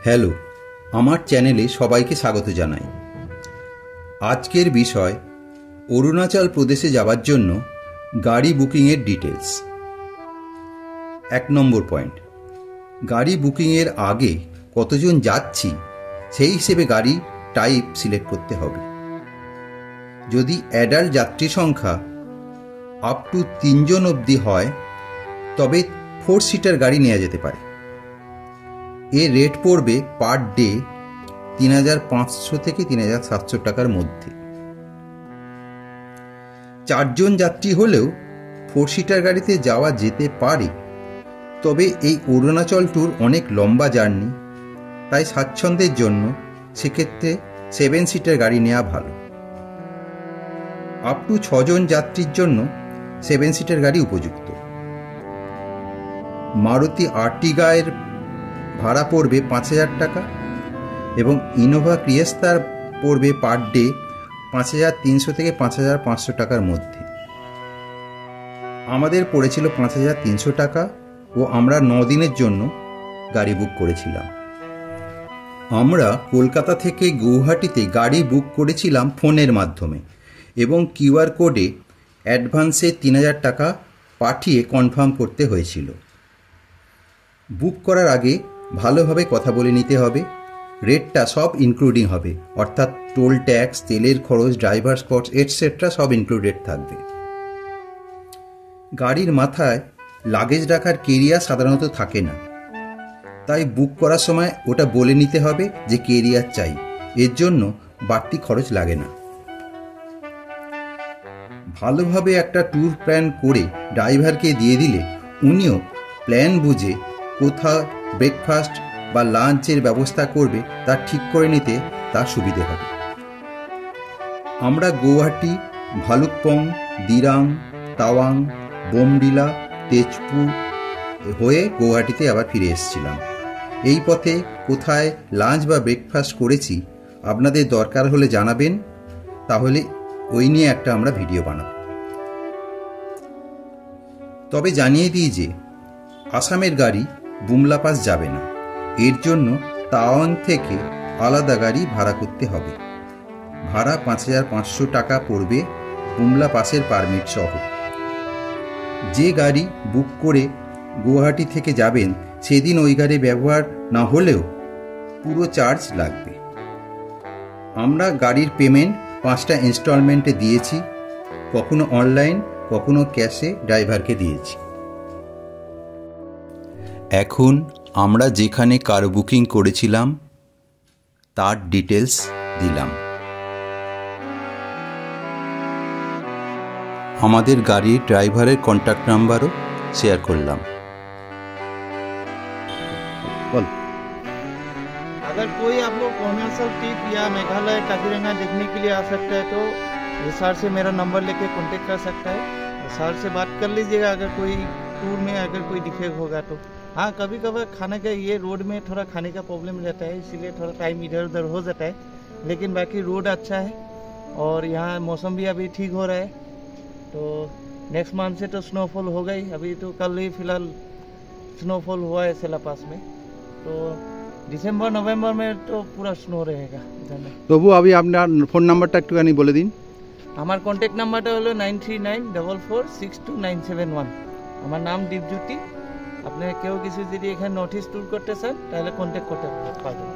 Hello, আমার চ্যানেলে সবাইকে স্বাগত জানাই। আজকের বিষয় অরুণাচল প্রদেশে যাওয়ার জন্য গাড়ি বুকিংয়ের ডিটেলস। 1 নম্বর পয়েন্ট, গাড়ি বুকিংয়ের আগে কতজন যাচ্ছি সেই হিসেবে গাড়ি টাইপ সিলেক্ট করতে হবে। যদি অ্যাডাল্ট যাত্রী সংখ্যা আপ টু 3 জন অবধি হয় তবে 4 সিটার গাড়ি নেওয়া যেতে পারে। এর রেট পড়বে পার ডে 3500 থেকে 3700 টাকার মধ্যে। 4 জন যাত্রী হলেও 4 সিটার গাড়িতে যাওয়া যেতে পারে, তবে এই অরুণাচল ট্যুর অনেক লম্বা জার্নি, তাই স্বাচ্ছন্দ্যের জন্য সেক্ষেত্রে 7 সিটার গাড়ি নেওয়া ভালো। আপ টু 6 জন যাত্রীর জন্য 7 সিটার গাড়ি উপযুক্ত। মারুতি আর্টিগার ভাড়া পড়বে 5000 টাকা এবং ইনোভা ক্রিয়েস্তার পড়বে পার ডে 5300 থেকে 5500 টাকার মধ্যে। আমাদের পড়েছিল 5300 টাকা ও আমরা 9 দিনের জন্য গাড়ি বুক করেছিলাম। আমরা কলকাতা থেকে গৌহাটিতে গাড়ি বুক করেছিলাম ফোনের মাধ্যমে এবং কিউআর কোডে অ্যাডভান্সে 3000 টাকা পাঠিয়ে কনফার্ম করতে হয়েছিল। বুক করার আগে ভালোভাবে কথা বলে নিতে হবে। রেটটা সব ইনক্লুডিং হবে, অর্থাৎ টোল ট্যাক্স, তেলের খরচ, ড্রাইভার্স কস্ট এটসেট্রা সব ইনক্লুডেড থাকবে। গাড়ির মাথায় লাগেজ রাখার কেরিয়ার সাধারণত থাকে না, তাই বুক করার সময় ওটা বলে নিতে হবে যে কেরিয়ার চাই। এর জন্য বাড়তি খরচ লাগে না। ভালোভাবে একটা ট্যুর প্ল্যান করে ড্রাইভারকে দিয়ে দিলে উনিও প্ল্যান বুঝে কোথাও ব্রেকফাস্ট বা লাঞ্চের ব্যবস্থা করবে তা ঠিক করে নিতে তার সুবিধে হবে। আমরা গৌহাটি, ভালুকপং, দিরাং, তাওয়াং, বোমডিলা, তেজপুর হয়ে গৌহাটিতে আবার ফিরে এসেছিলাম। এই পথে কোথায় লাঞ্চ বা ব্রেকফাস্ট করেছি আপনাদের দরকার হলে জানাবেন, তাহলে ওই নিয়ে একটা আমরা ভিডিও বানাব। তবে জানিয়ে দিই যে আসামের গাড়ি বুমলা পাস যাবে না। এর জন্য তাওয়াং থেকে আলাদা গাড়ি ভাড়া করতে হবে। ভাড়া 5500 টাকা পড়বে বুমলা পাসের পারমিট সহ। যে গাড়ি বুক করে গুয়াহাটি থেকে যাবেন সেদিন ওই গাড়ি ব্যবহার না হলেও পুরো চার্জ লাগবে। আমরা গাড়ির পেমেন্ট 5টা ইনস্টলমেন্টে দিয়েছি, কখনো অনলাইন কখনো ক্যাশে ড্রাইভারকে দিয়েছি। এখন আমরা যেখানে কার বুকিং করেছিলাম তার ডিটেলস দিলাম। আমাদের গাড়ির ড্রাইভারের কন্ট্যাক্ট নাম্বারও শেয়ার করলাম। अगर कोई आप लोग अरुणाचल ट्रिप या मेघालय काजीरंगा देखने के लिए आ सकता है तो सर से मेरा नंबर लेके कांटेक्ट कर सकता है। सर से बात कर लीजिएगा अगर कोई टूर में अगर कोई डिफेक्ट होगा तो। हाँ, कभी कभार खाने का ये रोड में थोड़ा खाने का प्रॉब्लम रहता है, इसीलिए थोड़ा टाइम इधर उधर हो जाता है, लेकिन बाकी रोड अच्छा है और यहाँ मौसम भी अभी ठीक हो रहा है। तो नेक्स्ट मंथ से तो स्नोफॉल हो गई, अभी तो कल ही फिलहाल स्नोफॉल हुआ है सेला पास में, तो ডিসেম্বর নভেম্বর में तो पूरा स्नो रहेगा इधर में। তবু আমি আপনার ফোন নাম্বারটা একটুখানি বলে দিন। আমার কন্ট্যাক্ট নাম্বারটা হলো 9394462971। আমার নাম দীপজ্যোতি। আপনি কেউ কিছু যদি এখানে নর্থ ইস্ট ট্যুর করতে চান তাহলে কন্ট্যাক্ট করতে পারবেন।